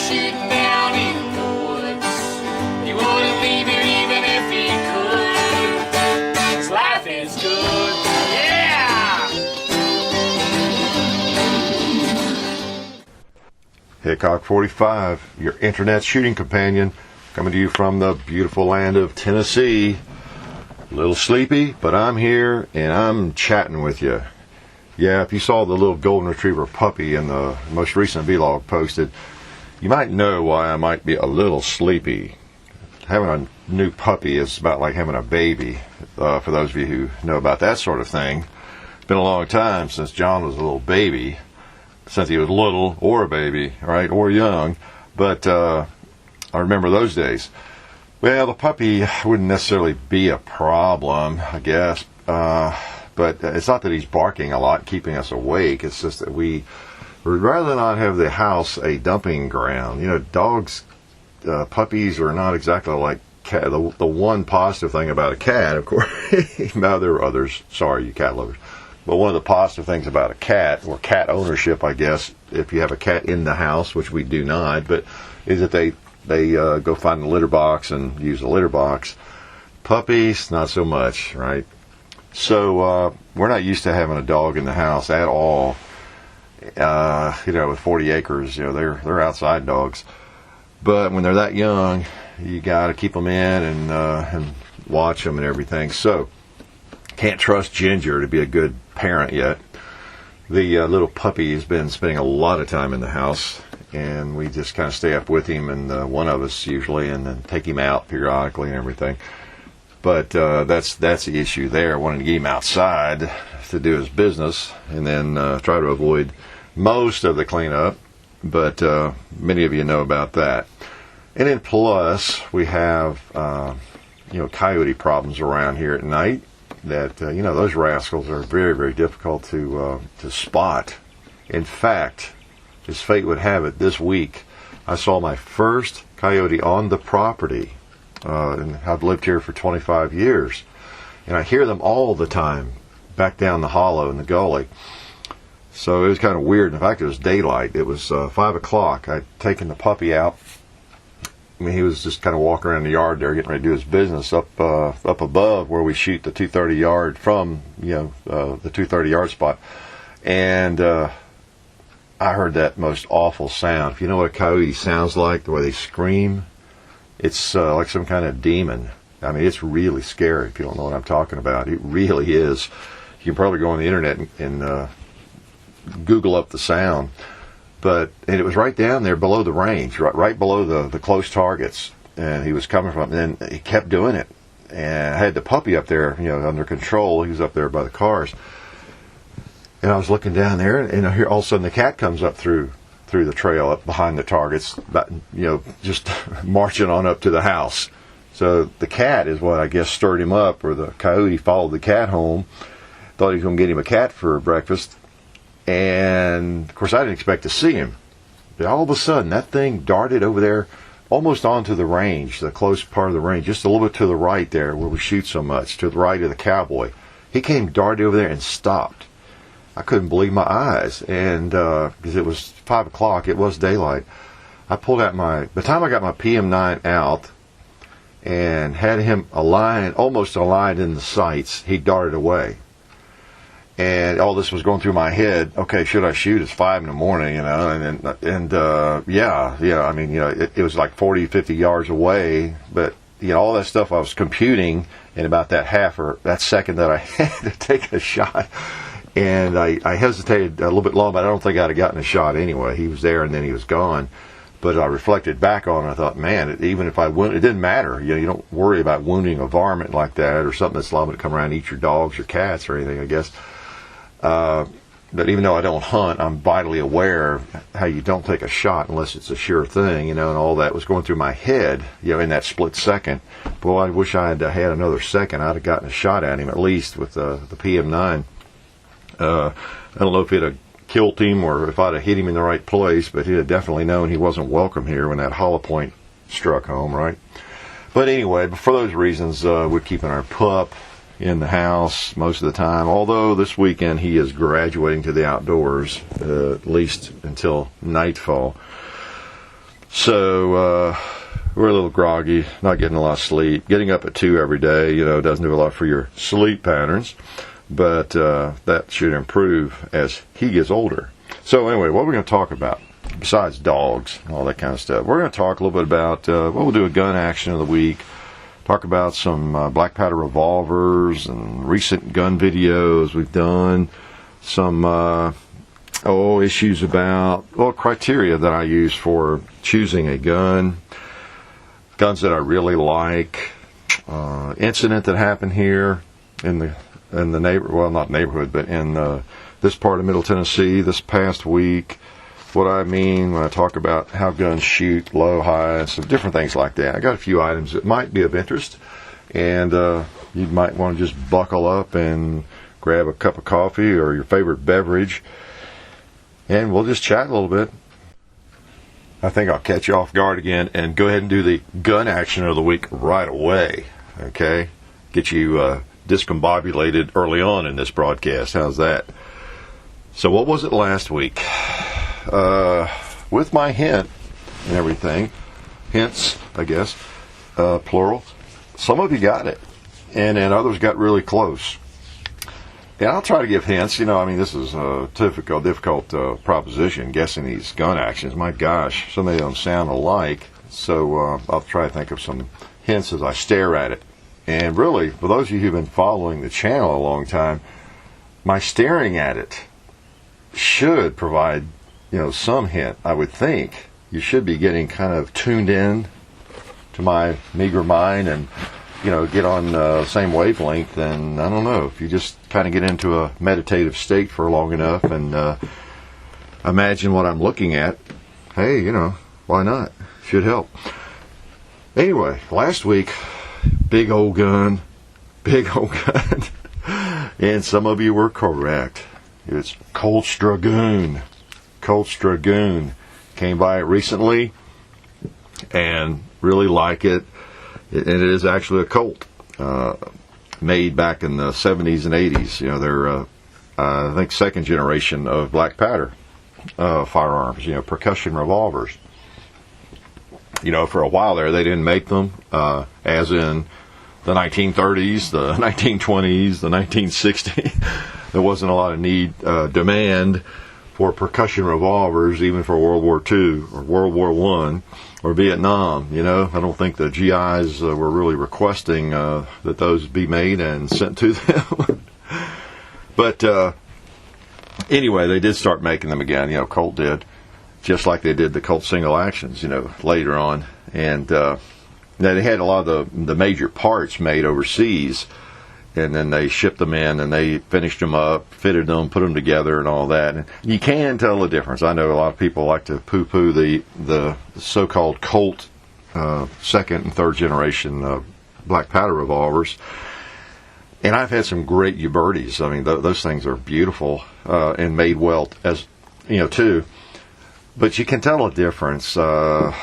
shooting down in the woods. He wouldn't leave it even if he could. 'Cause life is good, yeah! Hickok45, your internet shooting companion, coming to you from the beautiful land of Tennessee. A little sleepy, but I'm here and I'm chatting with you. Yeah, if you saw the little golden retriever puppy in the most recent vlog posted, you might know why I might be a little sleepy. Having a new puppy is about like having a baby, for those of you who know about that sort of thing. It's been a long time since John was a little baby, since he was little or a baby, right, or young, but I remember those days. Well, the puppy wouldn't necessarily be a problem, I guess, but it's not that he's barking a lot, keeping us awake. It's just that we would rather not have the house a dumping ground. You know, dogs, puppies are not exactly like cat. The one positive thing about a cat, of course, now there are others, sorry, you cat lovers, but one of the positive things about a cat, or cat ownership, I guess, if you have a cat in the house, which we do not, but is that they go find the litter box and use the litter box. Puppies, not so much, right? So we're not used to having a dog in the house at all. With 40 acres, they're outside dogs. But when they're that young, you got to keep them in and watch them and everything. So can't trust Ginger to be a good parent yet. The little puppy has been spending a lot of time in the house, and we just kind of stay up with him, and one of us usually, and then take him out periodically and everything. But that's the issue there, wanting to get him outside to do his business, and then try to avoid most of the cleanup. But many of you know about that. And then plus, we have coyote problems around here at night. That those rascals are very, very difficult to spot. In fact, as fate would have it, this week I saw my first coyote on the property. And I've lived here for 25 years, and I hear them all the time back down the hollow in the gully. So it was kind of weird. In fact, it was daylight. It was 5 o'clock. I'd taken the puppy out. I mean, he was just kind of walking around the yard there, getting ready to do his business up above where we shoot the 230 yard from, the 230 yard spot. And I heard that most awful sound. If you know what a coyote sounds like, the way they scream, it's like some kind of demon. I mean, it's really scary if you don't know what I'm talking about. It really is. You can probably go on the internet and Google up the sound. And it was right down there below the range, right below the close targets. And he was coming from, and then he kept doing it. And I had the puppy up there, under control. He was up there by the cars. And I was looking down there, and I hear all of a sudden the cat comes up through the trail up behind the targets, just marching on up to the house. So the cat is what I guess stirred him up, or the coyote followed the cat home, thought he was going to get him a cat for breakfast. And of course I didn't expect to see him. But all of a sudden that thing darted over there almost onto the range, the close part of the range, just a little bit to the right there where we shoot so much, to the right of the cowboy. He came darted over there and stopped. I couldn't believe my eyes, and because it was 5 o'clock, it was daylight. I pulled out by the time I got my PM9 out and had him almost aligned in the sights, he darted away. And all this was going through my head. Okay, should I shoot? It's 5 in the morning, it was like 40, 50 yards away, but all that stuff I was computing in about that second that I had to take a shot. And I hesitated a little bit long, but I don't think I'd have gotten a shot anyway. He was there and then he was gone. But I reflected back on it, I thought, man, even if I wound, it didn't matter. You don't worry about wounding a varmint like that or something that's liable to come around and eat your dogs or cats or anything, I guess. But even though I don't hunt, I'm vitally aware of how you don't take a shot unless it's a sure thing, and all that was going through my head, in that split second. Boy, I wish I had had another second. I'd have gotten a shot at him at least with the PM9. I don't know if it'd have killed him or if I'd have hit him in the right place, but he'd have definitely known he wasn't welcome here when that hollow point struck home, right? But anyway, for those reasons, we're keeping our pup in the house most of the time, although this weekend he is graduating to the outdoors, at least until nightfall. So we're a little groggy, not getting a lot of sleep. Getting up at 2 every day, doesn't do a lot for your sleep patterns, but that should improve as he gets older. So anyway, what are we going to talk about besides dogs and all that kind of stuff? We're going to talk a little bit about, we'll do a gun action of the week, talk about some black powder revolvers and recent gun videos we've done, some issues about, criteria that I use for choosing a gun, guns that I really like, incident that happened here in the not neighborhood, but in this part of Middle Tennessee this past week. What I mean when I talk about how guns shoot, low, high, some different things like that. I got a few items that might be of interest, and you might want to just buckle up and grab a cup of coffee or your favorite beverage, and we'll just chat a little bit. I think I'll catch you off guard again and go ahead and do the gun action of the week right away, okay? Get you discombobulated early on in this broadcast. How's that? So what was it last week? With my hint and everything, hints, I guess, plural, some of you got it, and then others got really close. And I'll try to give hints. This is a difficult proposition, guessing these gun actions. My gosh, some of them sound alike. So I'll try to think of some hints as I stare at it. And really, for those of you who've been following the channel a long time, my staring at it should provide, some hint. I would think you should be getting kind of tuned in to my meager mind and, get on the same wavelength. And I don't know, if you just kind of get into a meditative state for long enough and imagine what I'm looking at, hey, why not? Should help. Anyway, last week, big old gun. And some of you were correct. It's Colt's Dragoon. Colt's Dragoon. Came by it recently and really like it. And it is actually a Colt. Made back in the 70s and 80s. They're, I think, second generation of black powder firearms, percussion revolvers. For a while there, they didn't make them, as in the 1930s, the 1920s, the 1960s. There wasn't a lot of demand for percussion revolvers, even for World War II or World War I or Vietnam. I don't think the GIs were really requesting that those be made and sent to them. But anyway, they did start making them again. Colt did, just like they did the Colt single actions, later on. And they had a lot of the major parts made overseas, and then they shipped them in and they finished them up, fitted them, put them together and all that. And you can tell the difference. I know a lot of people like to poo-poo the so-called Colt second and third generation black powder revolvers. And I've had some great Ubertis. Those things are beautiful and made well, as too. But you can tell a difference. I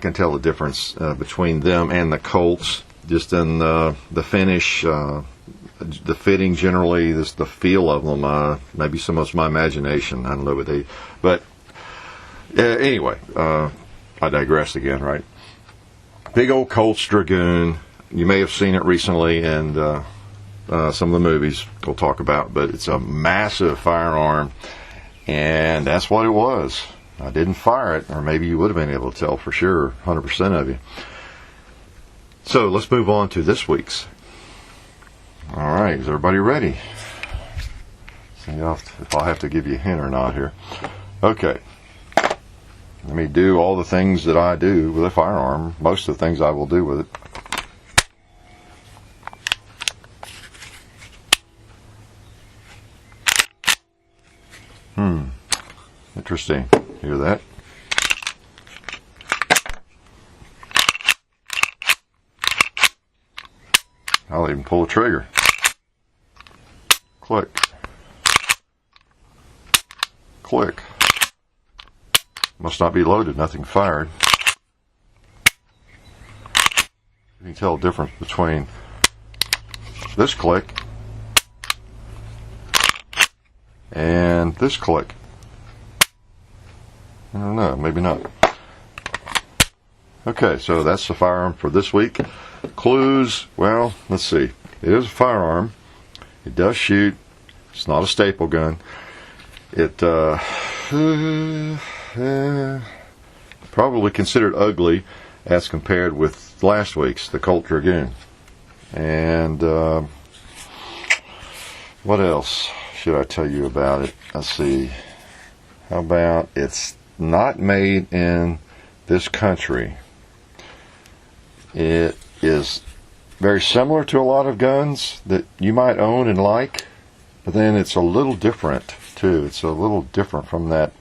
can tell the difference between them and the Colts, just in the finish, the fitting generally, the feel of them. Maybe so much my imagination. I don't know what they. But anyway, I digress again, right? Big old Colt's Dragoon. You may have seen it recently in some of the movies we'll talk about, but it's a massive firearm. And that's what it was. I didn't fire it, or maybe you would have been able to tell for sure, 100% of you. So let's move on to this week's. All right, is everybody ready? See if I'll have to give you a hint or not here. Okay. Let me do all the things that I do with a firearm. Most of the things I will do with it. Interesting. Hear that? I'll even pull a trigger. Click. Click. Must not be loaded. Nothing fired. You can tell the difference between this click and this click. I don't know, maybe not. Okay, so that's the firearm for this week. Clues, well, let's see. It is a firearm. It does shoot. It's not a staple gun. It probably considered ugly as compared with last week's, the Colt Dragoon. And what else should I tell you about it? Let's see. How about it's not made in this country. It is very similar to a lot of guns that you might own and like, but then it's a little different too. It's a little different from that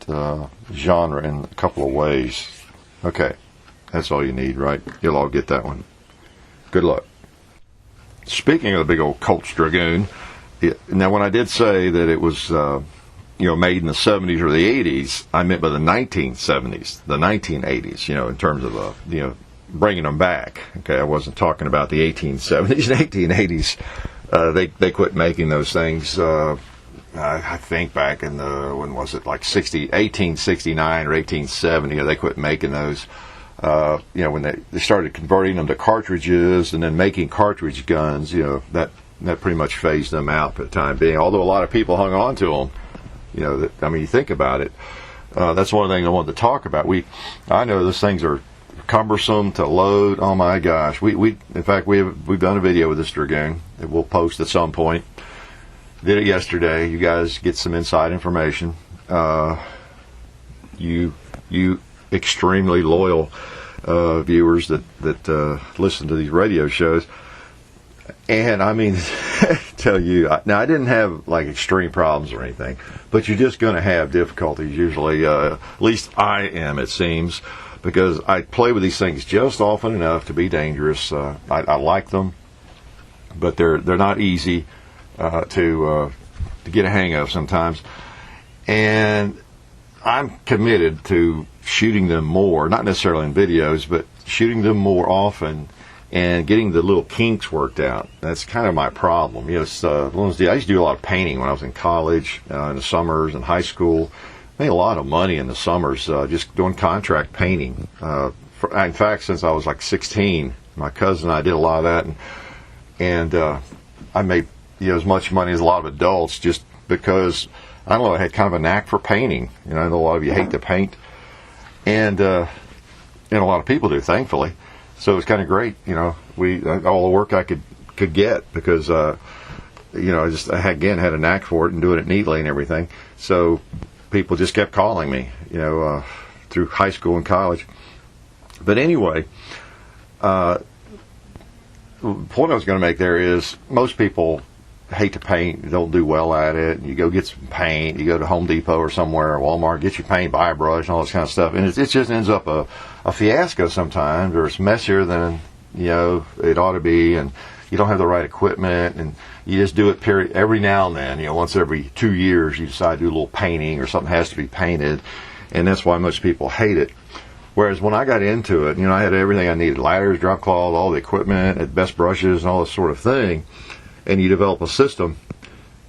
genre in a couple of ways. Okay, that's all you need, right? You'll all get that one. Good luck. Speaking of the big old Colt Dragoon, now when I did say that it was made in the 70s or the 80s, I meant by the 1970s, the 1980s, in terms of bringing them back. Okay, I wasn't talking about the 1870s and 1880s. They quit making those things. I think back in when was it, like 1869 or 1870? They quit making those. When they started converting them to cartridges and then making cartridge guns. That pretty much phased them out for the time being. Although a lot of people hung on to them. You think about it. That's one thing I wanted to talk about. I know those things are cumbersome to load. Oh my gosh. In fact we've done a video with this Dragoon that we'll post at some point. Did it yesterday. You guys get some inside information. You extremely loyal viewers that listen to these radio shows. And tell you, now I didn't have like extreme problems or anything, but you're just going to have difficulties usually. At least I am, it seems, because I play with these things just often enough to be dangerous. I like them, but they're not easy to get a hang of sometimes. And I'm committed to shooting them more, not necessarily in videos, but shooting them more often and getting the little kinks worked out. That's kind of my problem. I used to do a lot of painting when I was in college, in the summers, in high school. Made a lot of money in the summers just doing contract painting. In fact, since I was like 16, my cousin and I did a lot of that, and I made as much money as a lot of adults just because, I don't know, I had kind of a knack for painting. I know a lot of you hate to paint, and a lot of people do, thankfully. So it was kind of great, all the work I could get because, I had a knack for it and doing it neatly and everything. So people just kept calling me, through high school and college. But anyway, the point I was going to make there is most people hate to paint, don't do well at it. You go get some paint, you go to Home Depot or somewhere, Walmart, get your paint, buy a brush and all this kind of stuff. And it just ends up a fiasco sometimes, or it's messier than, it ought to be, and you don't have the right equipment, and you just do it every now and then, once every 2 years you decide to do a little painting or something has to be painted, and that's why most people hate it. Whereas when I got into it, I had everything I needed, ladders, drop cloth, all the equipment, the best brushes and all this sort of thing, and you develop a system.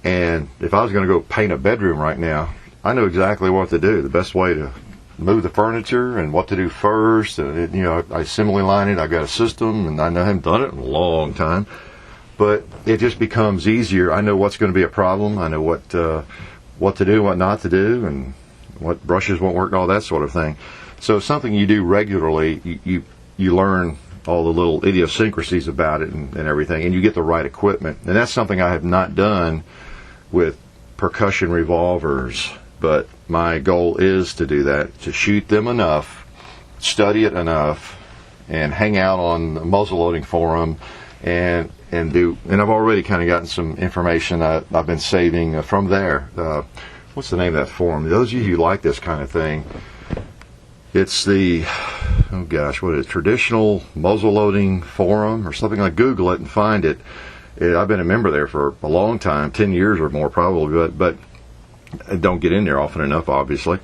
And if I was going to go paint a bedroom right now, I know exactly what to do, the best way to move the furniture and what to do first. And I assembly line it. I got a system, and I haven't done it in a long time, but it just becomes easier. I know what's going to be a problem. I know what to do, what not to do, and what brushes won't work, and all that sort of thing. So it's something you do regularly. You learn all the little idiosyncrasies about it and everything, and you get the right equipment. And that's something I have not done with Percussion Revolvers, but my goal is to do that, to shoot them enough, study it enough, and hang out on the muzzleloading forum and I've already kind of gotten some information that I've been saving from there. What's the name of that forum? Those of you who like this kind of thing, it's the, Traditional Muzzleloading Forum or something. Like Google it and find it. I've been a member there for a long time, 10 years or more probably, but I don't get in there often enough, obviously.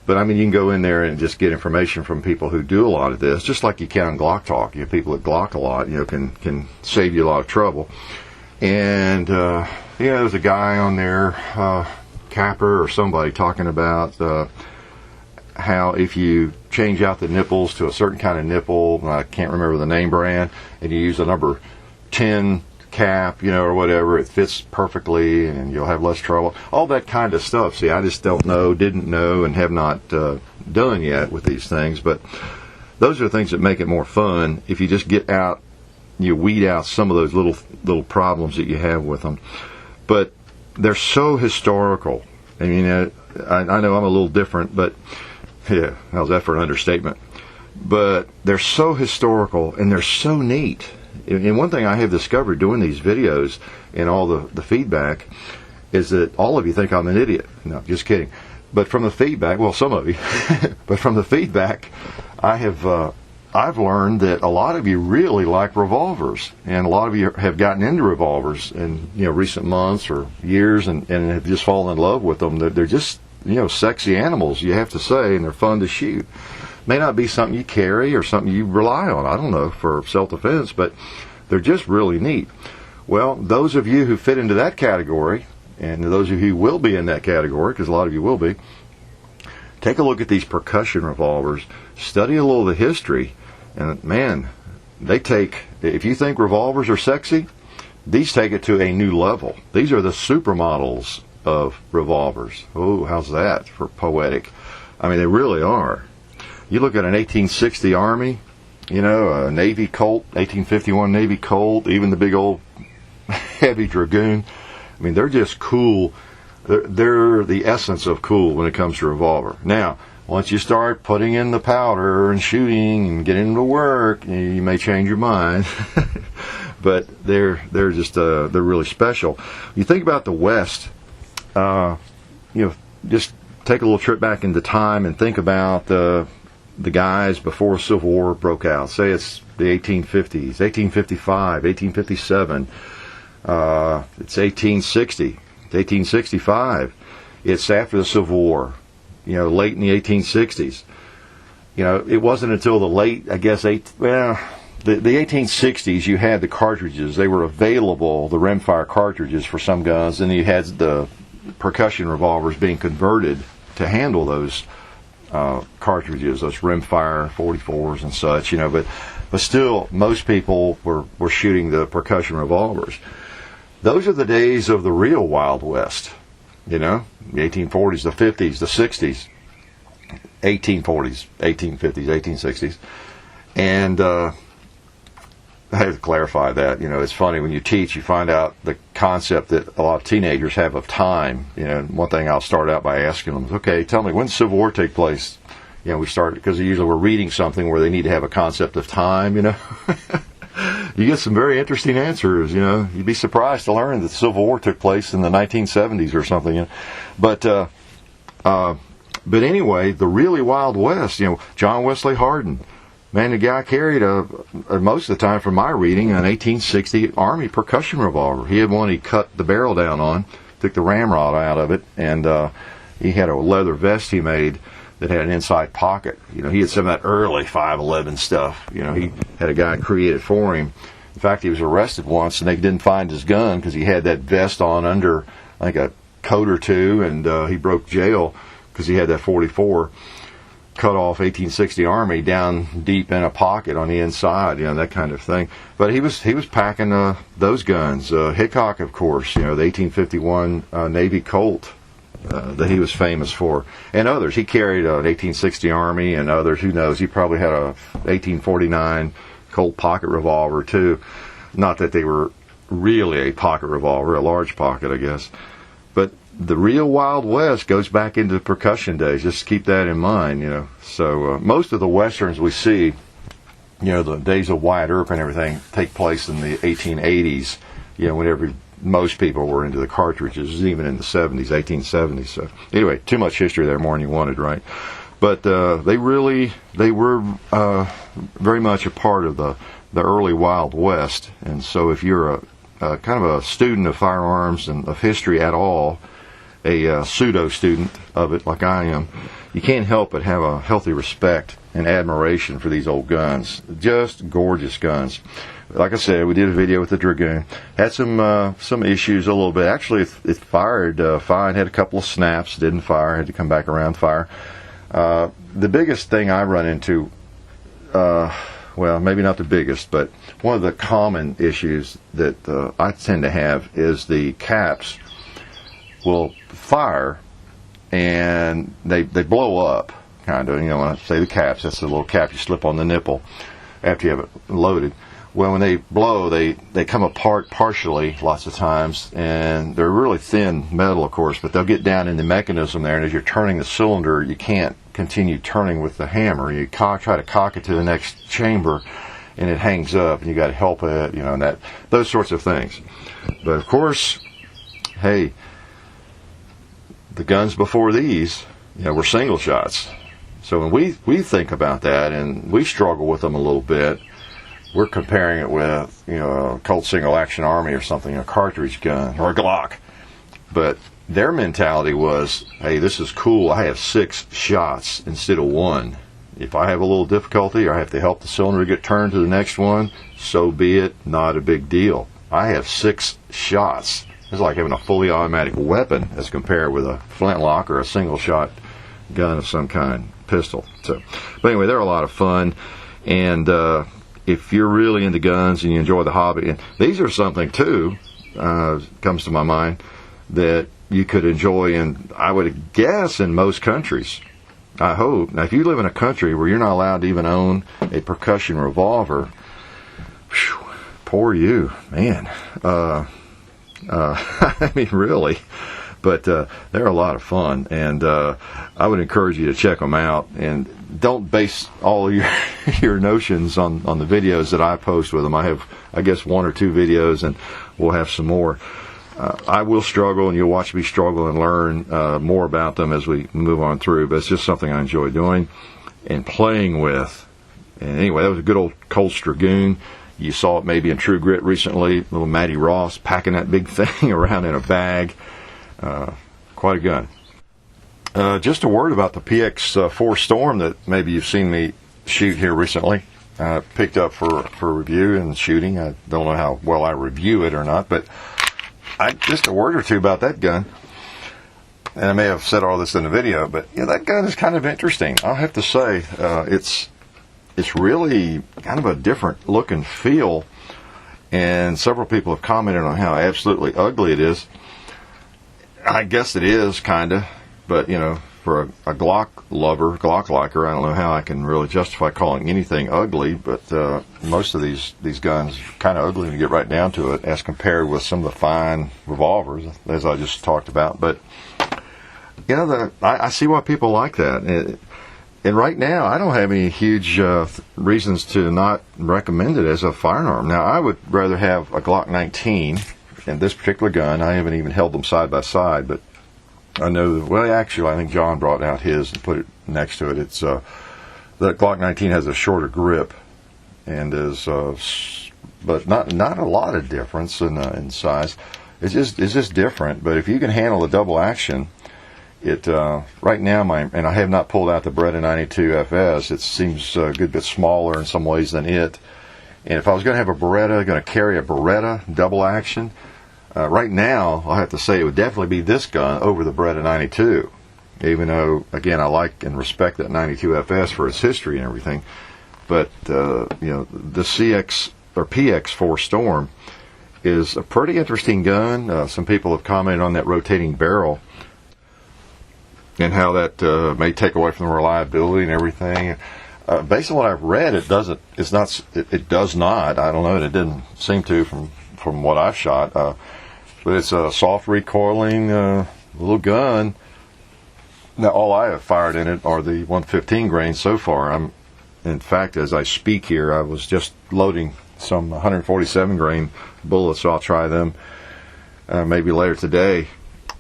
But you can go in there and just get information from people who do a lot of this, just like you can on Glock Talk. People that Glock a lot, can save you a lot of trouble. And there's a guy on there, Capper or somebody, talking about how if you change out the nipples to a certain kind of nipple, I can't remember the name brand, and you use a number 10 cap, or whatever, it fits perfectly and you'll have less trouble. All that kind of stuff. See, I just don't know, didn't know, and have not done yet with these things. But those are things that make it more fun if you just get out, you weed out some of those little problems that you have with them. But they're so historical. I mean, I know I'm a little different, but yeah, how's that for an understatement? But they're so historical and they're so neat. And one thing I have discovered doing these videos and all the feedback is that all of you think I'm an idiot. No, just kidding. But from the feedback, well, some of you, but from the feedback, I've learned that a lot of you really like revolvers, and a lot of you have gotten into revolvers in recent months or years, and have just fallen in love with them. They're just sexy animals, you have to say, and they're fun to shoot. May not be something you carry or something you rely on, I don't know, for self-defense, but they're just really neat. Well, those of you who fit into that category, and those of you who will be in that category, because a lot of you will be, take a look at these percussion revolvers, study a little of the history, and man, if you think revolvers are sexy, these take it to a new level. These are the supermodels of revolvers. Oh, how's that for poetic? I mean, they really are. You look at an 1860 Army, a Navy Colt, 1851 Navy Colt, even the big old heavy Dragoon. I mean, they're just cool. They're the essence of cool when it comes to revolver. Now, once you start putting in the powder and shooting and getting to work, you may change your mind. But they're just they're really special. You think about the West, just take a little trip back into time and think about the guys before Civil War broke out. Say it's the 1850s, 1855, 1857. It's 1860, 1865. It's after the Civil War, late in the 1860s. It wasn't until the late, I guess, the 1860s, you had the cartridges. They were available, the rimfire cartridges for some guns, and you had the percussion revolvers being converted to handle those cartridges, those rimfire 44s and such, but still, most people were shooting the percussion revolvers. Those are the days of the real Wild West, the 1840s, the 50s, the 60s, 1840s, 1850s, 1860s. And I have to clarify that. It's funny, when you teach, you find out the concept that a lot of teenagers have of time. One thing I'll start out by asking them is, okay, tell me, when did the Civil War take place? We start, because usually we're reading something where they need to have a concept of time, You get some very interesting answers, You'd be surprised to learn that the Civil War took place in the 1970s or something, But anyway, the really Wild West, John Wesley Hardin. Man, the guy carried most of the time, from my reading, an 1860 Army percussion revolver. He had one he cut the barrel down on, took the ramrod out of it, and he had a leather vest he made that had an inside pocket. He had some of that early 5.11 stuff. He had a guy create it for him. In fact, he was arrested once, and they didn't find his gun because he had that vest on under, I think, a coat or two, and he broke jail because he had that 44 cut off 1860 Army down deep in a pocket on the inside, that kind of thing. But he was packing those guns. Hickok, of course, the 1851 Navy Colt that he was famous for, and others. He carried an 1860 Army and others. Who knows? He probably had a 1849 Colt pocket revolver too. Not that they were really a pocket revolver, a large pocket, I guess. But the real Wild West goes back into the percussion days. Just keep that in mind, So most of the Westerns we see, the days of Wyatt Earp and everything, take place in the 1880s, whenever most people were into the cartridges, even in the 70s, 1870s. So anyway, too much history there, more than you wanted, right? But they were very much a part of the early Wild West. And so if you're a kind of a student of firearms and of history at all, a pseudo student of it like I am, you can't help but have a healthy respect and admiration for these old guns. Just gorgeous guns. Like I said, we did a video with the Dragoon. Had some issues a little bit. Actually, it fired fine. Had a couple of snaps. Didn't fire. Had to come back around fire. The biggest thing I run into, well, maybe not the biggest, but one of the common issues that I tend to have is the caps will fire and they blow up, kind of. You know, when I say the caps, that's the little cap you slip on the nipple after you have it loaded. Well, when they blow, they come apart partially lots of times, and they're really thin metal, of course, but they'll get down in the mechanism there, and as you're turning the cylinder, you can't continue turning with the hammer. You try to cock it to the next chamber, and it hangs up, and you got to help it, you know, and those sorts of things. But of course, hey, the guns before these, you know, were single shots. So when we think about that, and we struggle with them a little bit, we're comparing it with, you know, a Colt Single Action Army or something, a cartridge gun or a Glock. But their mentality was, hey, this is cool. I have 6 shots instead of 1. If I have a little difficulty or I have to help the cylinder get turned to the next one, so be it. Not a big deal. I have 6 shots. It's like having a fully automatic weapon as compared with a flintlock or a single shot gun of some kind, pistol. So, but anyway, they're a lot of fun. And if you're really into guns and you enjoy the hobby, and these are something too, comes to my mind, that you could enjoy in, I would guess, in most countries. I hope. Now, if you live in a country where you're not allowed to even own a percussion revolver, whew, poor you, man. I mean, really. But they're a lot of fun, and I would encourage you to check them out. And don't base all of your notions on the videos that I post with them. I have, I guess, 1 or 2 videos, and we'll have some more. I will struggle, and you'll watch me struggle and learn more about them as we move on through. But it's just something I enjoy doing and playing with. And anyway, that was a good old Colts Dragoon. You saw it maybe in True Grit recently, little Matty Ross packing that big thing around in a bag. Quite a gun. Just a word about the PX4 Storm that maybe you've seen me shoot here recently. Picked up for review and shooting. I don't know how well I review it or not, but just a word or two about that gun. And I may have said all this in the video, but you know, that gun is kind of interesting. I'll have to say, it's really kind of a different look and feel, and several people have commented on how absolutely ugly it is. I guess it is, kind of, but, you know, for a Glock lover, Glock liker, I don't know how I can really justify calling anything ugly, but most of these guns are kind of ugly when you get right down to it, as compared with some of the fine revolvers, as I just talked about. But, you know, I see why people like that. And right now, I don't have any huge reasons to not recommend it as a firearm. Now, I would rather have a Glock 19 and this particular gun. I haven't even held them side by side, but I know that, well, actually, I think John brought out his and put it next to it. It's the Glock 19 has a shorter grip and is, but not a lot of difference in size. It's just different. But if you can handle the double action, it right now and I have not pulled out the Beretta 92 FS. It seems a good bit smaller in some ways than it. And if I was going to have a Beretta, going to carry a Beretta double action, right now, I'll have to say it would definitely be this gun over the Beretta 92. Even though, again, I like and respect that 92 FS for its history and everything. But, you know, the CX or PX4 Storm is a pretty interesting gun. Some people have commented on that rotating barrel and how that may take away from the reliability and everything. Based on what I've read, it does not. I don't know. It didn't seem to from what I've shot. But it's a soft recoiling little gun. Now, all I have fired in it are the 115 grains so far. In fact, as I speak here, I was just loading some 147 grain bullets, so I'll try them maybe later today.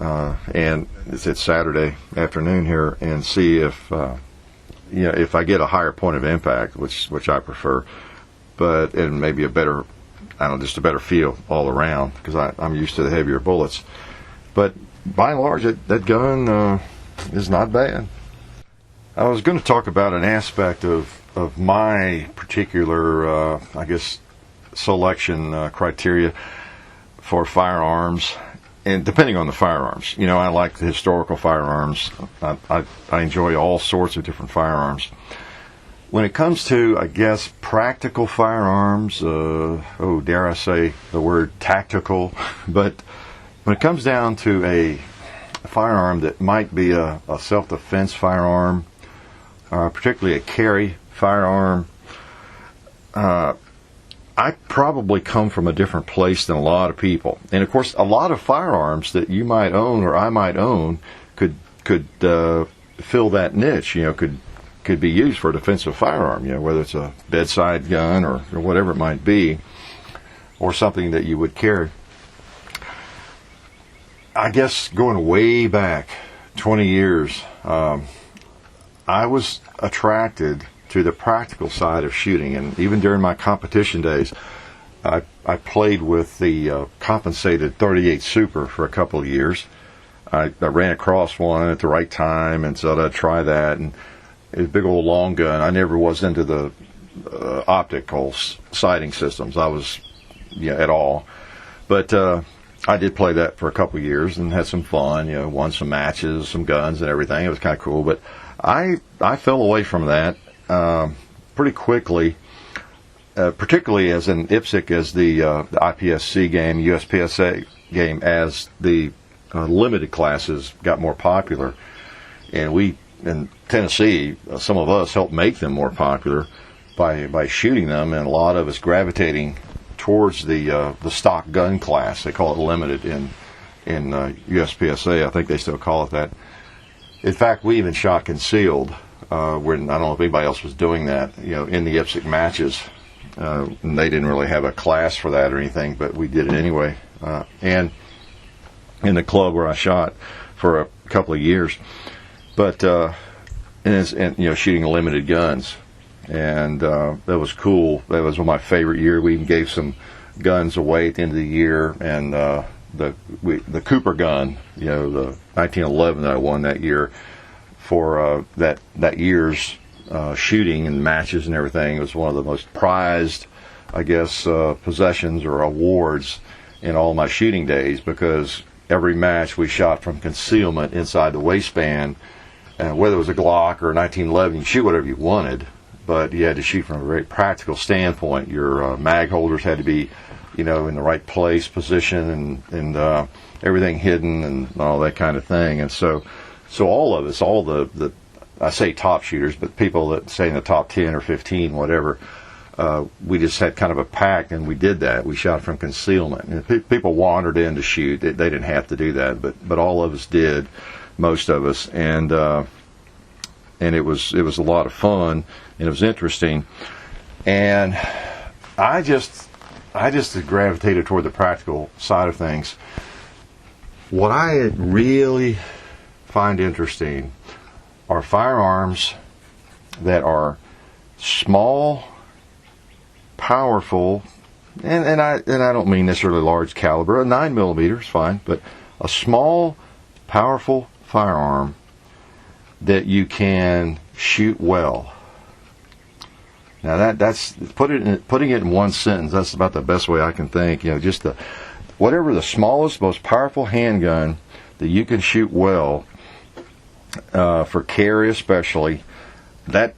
And it's Saturday afternoon here, and see if if I get a higher point of impact, which I prefer, and maybe a better, just a better feel all around, because I'm used to the heavier bullets. But by and large, that gun is not bad. I was going to talk about an aspect of my particular, selection criteria for firearms, and depending on the firearms, I like the historical firearms. I enjoy all sorts of different firearms. When it comes to, I guess, practical firearms, dare I say the word tactical, but when it comes down to a firearm that might be a self-defense firearm, particularly a carry firearm, I probably come from a different place than a lot of people. And of course, a lot of firearms that you might own or I might own could fill that niche. Could be used for a defensive firearm. Whether it's a bedside gun or whatever it might be, or something that you would carry. I guess going way back 20 years, I was attracted to the practical side of shooting, and even during my competition days, I played with the compensated .38 Super for a couple of years. I ran across one at the right time, and so I'd try that. And it was a big old long gun. I never was into the optical sighting systems. I was, at all. But I did play that for a couple of years and had some fun. Won some matches, some guns, and everything. It was kind of cool. But I fell away from that pretty quickly, particularly as an IPSC, as the IPSC game, USPSA game, as the limited classes got more popular. And we, in Tennessee, some of us helped make them more popular by shooting them, and a lot of us gravitating towards the stock gun class. They call it limited in USPSA. I think they still call it that. In fact, we even shot concealed. When I don't know if anybody else was doing that, in the IPSC matches. And they didn't really have a class for that or anything, but we did it anyway. And in the club where I shot for a couple of years. But shooting limited guns, and that was cool. That was one of my favorite years. We even gave some guns away at the end of the year, and the Cooper gun, the 1911 that I won that year for that year's shooting and matches and everything. It was one of the most prized, I guess, possessions or awards in all my shooting days, because every match we shot from concealment inside the waistband. Whether it was a Glock or a 1911, you shoot whatever you wanted, but you had to shoot from a very practical standpoint. Your mag holders had to be, in the right place, position, and everything hidden and all that kind of thing. And so all of us, all the I say top shooters, but people that say in the top 10 or 15, whatever, we just had kind of a pact, and we did that. We shot from concealment. And people wandered in to shoot. They didn't have to do that, but all of us did. Most of us, and it was a lot of fun, and it was interesting, and I just gravitated toward the practical side of things. What I really find interesting are firearms that are small, powerful, and I don't mean necessarily large caliber. A 9mm is fine, but a small, powerful firearm that you can shoot well. Now that's putting it in one sentence. That's about the best way I can think. Just whatever the smallest, most powerful handgun that you can shoot well, for carry especially. That's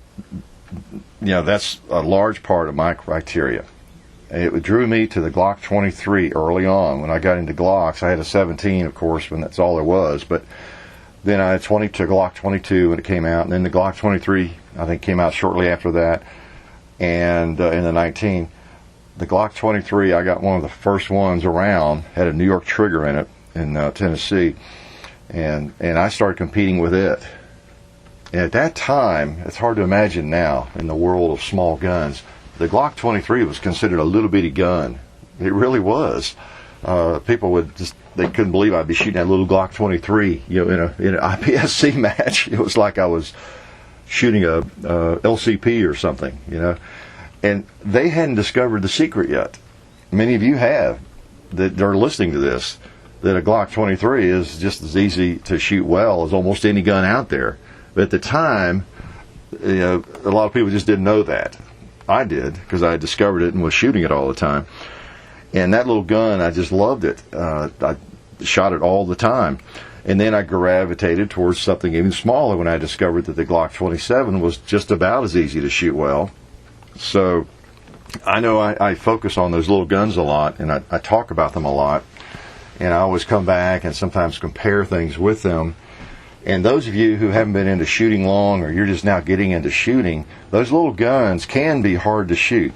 a large part of my criteria. It drew me to the Glock 23 early on. When I got into Glocks, I had a 17, of course, when that's all there was, but then I had Glock 22 when it came out, and then the Glock 23, I think, came out shortly after that, and in the 19. The Glock 23, I got one of the first ones around, had a New York trigger in it in Tennessee, and I started competing with it. And at that time, it's hard to imagine now in the world of small guns, the Glock 23 was considered a little bitty gun. It really was. People they couldn't believe I'd be shooting that little Glock 23, in an IPSC match. It was like I was shooting a LCP or something, And they hadn't discovered the secret yet. Many of you have that are listening to this, that a Glock 23 is just as easy to shoot well as almost any gun out there. But at the time, a lot of people just didn't know that. I did, because I discovered it and was shooting it all the time. And that little gun, I just loved it. shot it all the time. And then I gravitated towards something even smaller when I discovered that the Glock 27 was just about as easy to shoot well. So I know I focus on those little guns a lot, and I talk about them a lot. And I always come back and sometimes compare things with them. And those of you who haven't been into shooting long, or you're just now getting into shooting, those little guns can be hard to shoot.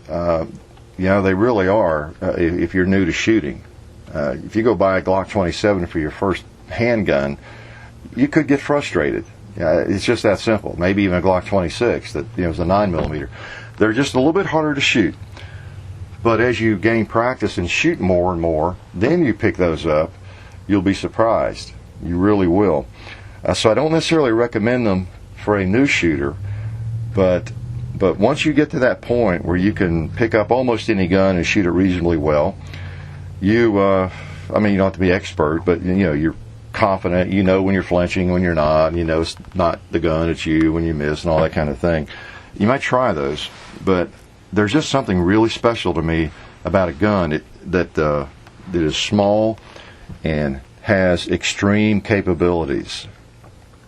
They really are if you're new to shooting. If you go buy a Glock 27 for your first handgun, you could get frustrated. It's just that simple. Maybe even a Glock 26 that is a 9mm. They're just a little bit harder to shoot. But as you gain practice and shoot more and more, then you pick those up, you'll be surprised. You really will. So I don't necessarily recommend them for a new shooter, but once you get to that point where you can pick up almost any gun and shoot it reasonably well, you don't have to be expert, but you're confident. You know when you're flinching, when you're not. And you know it's not the gun, it's you when you miss, and all that kind of thing. You might try those, but there's just something really special to me about a gun that is small and has extreme capabilities.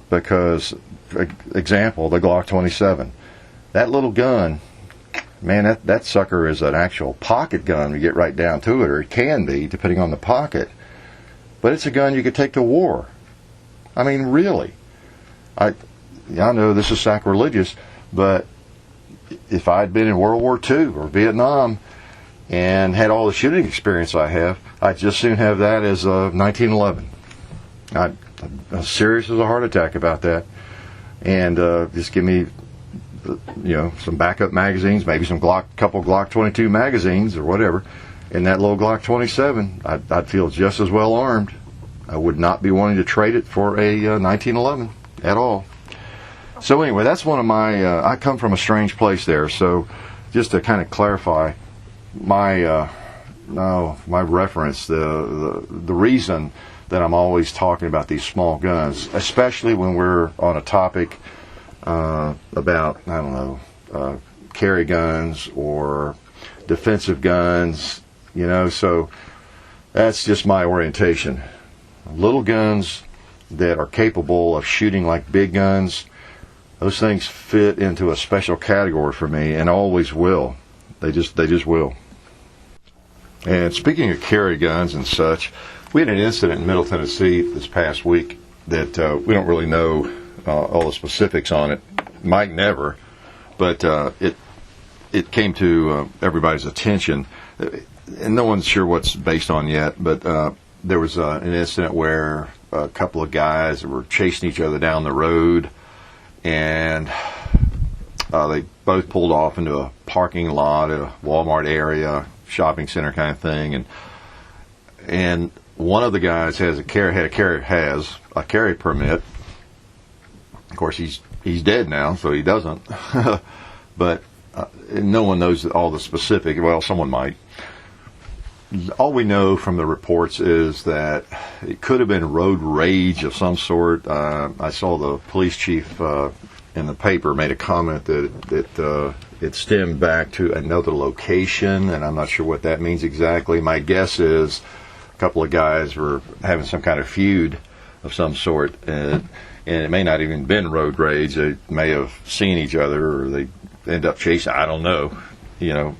Because, for example, the Glock 27, that little gun, man, that sucker is an actual pocket gun. You get right down to it, or it can be, depending on the pocket. But it's a gun you could take to war. I mean, really. I know this is sacrilegious, but if I'd been in World War II or Vietnam and had all the shooting experience I have, I'd just soon have that as a 1911. I'm serious as a heart attack about that. And just give me, some backup magazines, maybe some couple Glock 22 magazines or whatever. And that little Glock 27, I'd feel just as well armed. I would not be wanting to trade it for a 1911 at all. So anyway, that's one of my, I come from a strange place there. So just to kind of clarify my reference, the reason that I'm always talking about these small guns, especially when we're on a topic about, carry guns or defensive guns, so that's just my orientation. Little guns that are capable of shooting like big guns, those things fit into a special category for me, and always will. They just will. And speaking of carry guns and such, we had an incident in Middle Tennessee this past week that we don't really know all the specifics on it. Might never, but it came to everybody's attention, and no one's sure what's based on yet. But there was an incident where a couple of guys were chasing each other down the road, and they both pulled off into a parking lot at a Walmart area, shopping center kind of thing, and one of the guys had a carry permit. Of course, he's dead now, so he doesn't. But no one knows all the specific. Well, someone might. All we know from the reports is that it could have been road rage of some sort. I saw the police chief in the paper made a comment that it stemmed back to another location, and I'm not sure what that means exactly. My guess is a couple of guys were having some kind of feud of some sort, and it may not even been road rage. They may have seen each other, or they end up chasing. I don't know.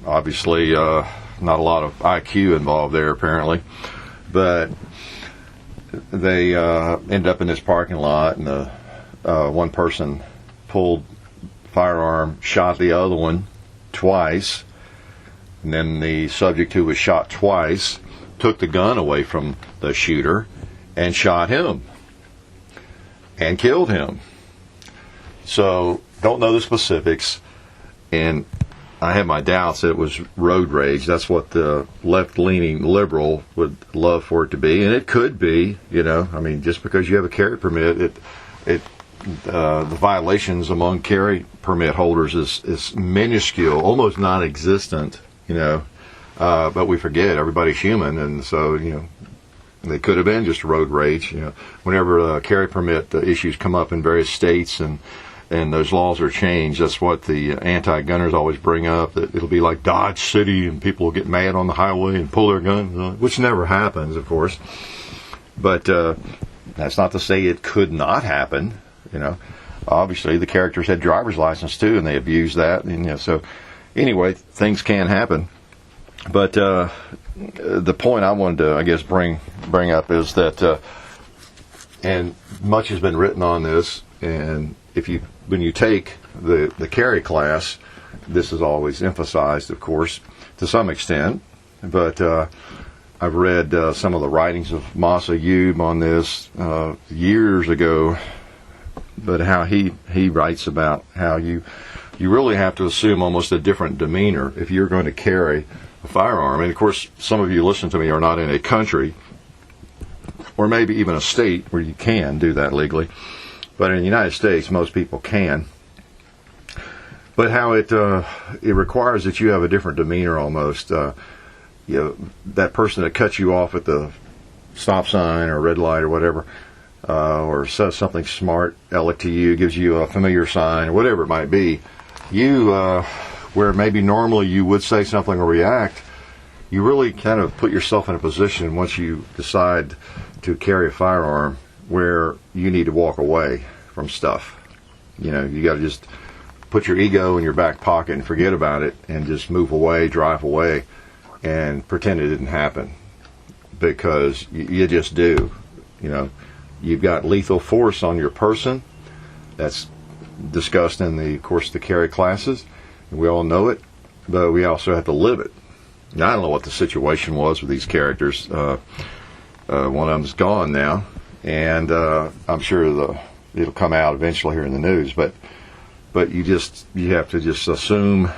Obviously, not a lot of IQ involved there, apparently. But they ended up in this parking lot, and one person pulled firearm, shot the other one twice, and then the subject who was shot twice took the gun away from the shooter and shot him and killed him. So, don't know the specifics, and I have my doubts that it was road rage. That's what the left-leaning liberal would love for it to be, and it could be. Just because you have a carry permit, the violations among carry permit holders is minuscule, almost non-existent. But we forget everybody's human, and so they could have been just road rage. Whenever carry permit issues come up in various states, and and those laws are changed. That's what the anti-gunners always bring up, that it'll be like Dodge City and people will get mad on the highway and pull their guns, which never happens, of course. But that's not to say it could not happen. Obviously the characters had driver's license too, and they abused that. And, so anyway, things can happen. But the point I wanted to, I guess, bring up is that, and much has been written on this, and when you take the carry class, this is always emphasized, of course, to some extent. But I've read some of the writings of Masa Yub on this years ago, but how he writes about how you really have to assume almost a different demeanor if you're going to carry a firearm. And of course, some of you listen to me are not in a country or maybe even a state where you can do that legally. But in the United States, most people can. But how it requires that you have a different demeanor almost. That person that cuts you off at the stop sign or red light or whatever, or says something smart, aleck to you, gives you a familiar sign, or whatever it might be, where maybe normally you would say something or react, you really kind of put yourself in a position once you decide to carry a firearm where you need to walk away from stuff. You got to just put your ego in your back pocket and forget about it and just move away, drive away, and pretend it didn't happen, because you just do. You've got lethal force on your person. That's discussed in the carry classes. We all know it, but we also have to live it. Now, I don't know what the situation was with these characters. One of them's gone now, and I'm sure it'll come out eventually here in the news. But you have to just assume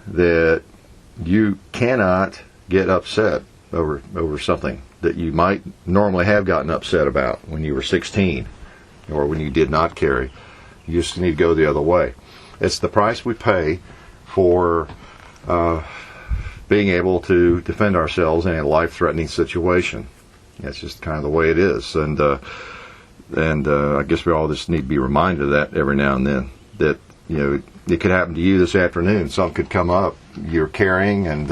that you cannot get upset over something that you might normally have gotten upset about when you were 16 or when you did not carry. You just need to go the other way. It's the price we pay for being able to defend ourselves in a life-threatening situation. That's just kind of the way it is. And I guess we all just need to be reminded of that every now and then, that it could happen to you this afternoon. Something could come up. You're carrying, and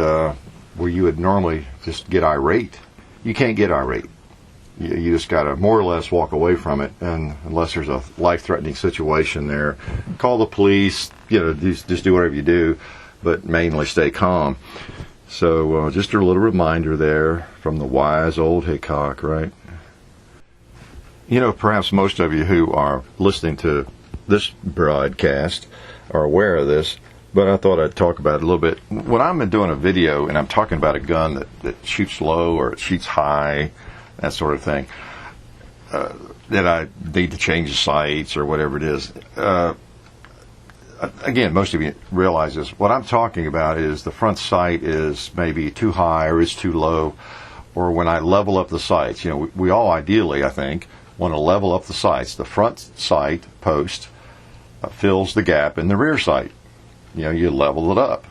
where you would normally just get irate, you can't get irate. You just got to more or less walk away from it, and unless there's a life-threatening situation there, call the police. Just do whatever you do, but mainly stay calm. So just a little reminder there from the wise old Hickok, right? Perhaps most of you who are listening to this broadcast are aware of this, but I thought I'd talk about it a little bit. When I'm doing a video and I'm talking about a gun that shoots low or it shoots high, that sort of thing, that I need to change the sights or whatever it is. Again, most of you realize this. What I'm talking about is the front sight is maybe too high or is too low, or when I level up the sights. We all ideally, I think, want to level up the sights. The front sight post fills the gap in the rear sight. You level it up.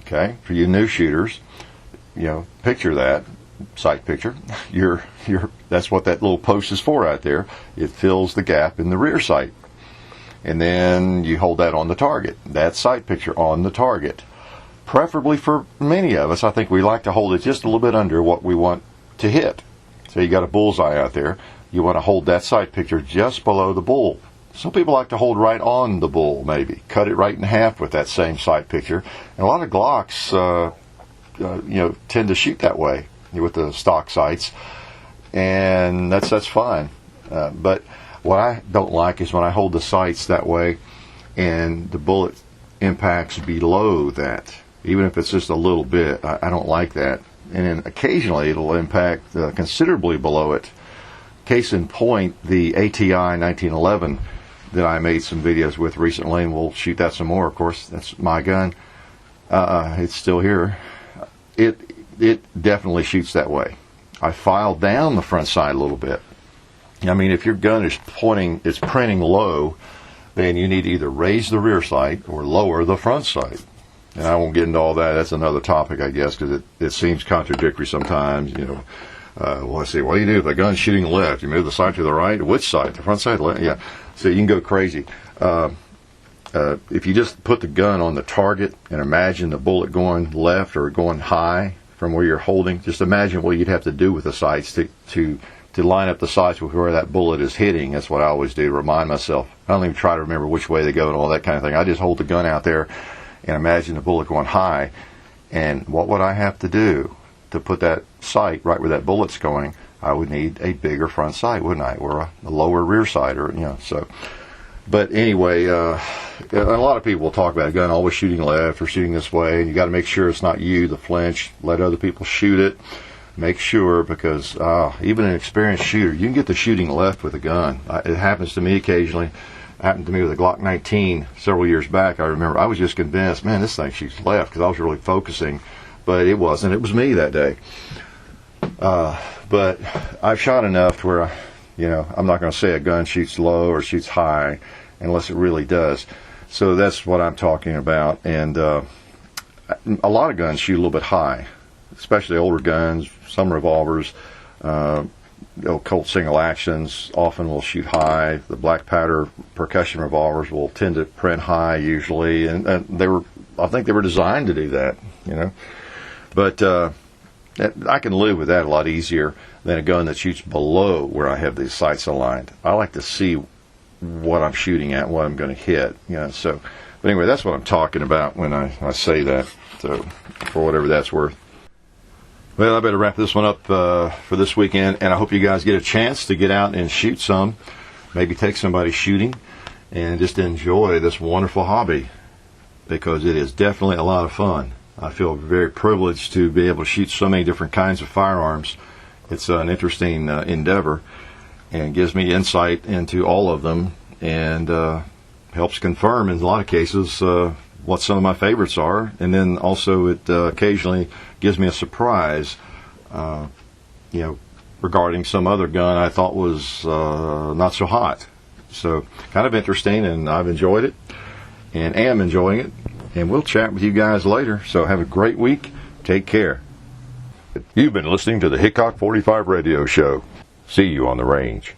Okay? For you new shooters, picture that. Sight picture. That's what that little post is for out there. It fills the gap in the rear sight. And then you hold that on the target. That sight picture on the target. Preferably for many of us, I think we like to hold it just a little bit under what we want to hit. So you got a bullseye out there. You want to hold that sight picture just below the bull. Some people like to hold right on the bull, maybe. Cut it right in half with that same sight picture. And a lot of Glocks, tend to shoot that way with the stock sights. And that's fine. But what I don't like is when I hold the sights that way and the bullet impacts below that, even if it's just a little bit. I don't like that. And then occasionally it'll impact considerably below it. Case in point, the ATI 1911 that I made some videos with recently, and we'll shoot that some more, of course. That's my gun. It's still here. It definitely shoots that way. I filed down the front sight a little bit. I mean, if your gun is printing low, then you need to either raise the rear sight or lower the front sight. And I won't get into all that. That's another topic, I guess, because it seems contradictory sometimes. Well, I say, what do you do if the gun's shooting left? You move the sight to the right? Which side? The front side? Left? Yeah. So you can go crazy. if you just put the gun on the target and imagine the bullet going left or going high from where you're holding, just imagine what you'd have to do with the sights to line up the sights with where that bullet is hitting. That's what I always do to remind myself. I don't even try to remember which way they go and all that kind of thing. I just hold the gun out there and imagine the bullet going high. And what would I have to do to put that sight right where that bullet's going? I would need a bigger front sight, wouldn't I? Or a lower rear sight, or, you know, so. But anyway, a lot of people will talk about a gun always shooting left or shooting this way, and you got to make sure it's not you, the flinch. Let other people shoot it. Make sure, because even an experienced shooter, you can get to shooting left with a gun. It happens to me occasionally. It happened to me with a Glock 19 several years back. I remember I was just convinced, man, this thing shoots left, because I was really focusing, but it wasn't. It was me that day. But I've shot enough to where, I'm not going to say a gun shoots low or shoots high unless it really does. So that's what I'm talking about. And a lot of guns shoot a little bit high, especially older guns, some revolvers, Colt single actions often will shoot high. The black powder percussion revolvers will tend to print high usually, and I think they were designed to do that, But I can live with that a lot easier than a gun that shoots below where I have these sights aligned. I like to see what I'm shooting at, what I'm going to hit, So, but anyway, that's what I'm talking about when I say that. So, for whatever that's worth. Well, I better wrap this one up for this weekend, and I hope you guys get a chance to get out and shoot some. Maybe take somebody shooting and just enjoy this wonderful hobby, because it is definitely a lot of fun. I feel very privileged to be able to shoot so many different kinds of firearms. It's an interesting endeavor, and gives me insight into all of them, and helps confirm in a lot of cases what some of my favorites are. And then also it occasionally gives me a surprise, regarding some other gun I thought was not so hot. So kind of interesting, and I've enjoyed it and am enjoying it. And we'll chat with you guys later. So have a great week. Take care. You've been listening to the Hickok45 Radio Show. See you on the range.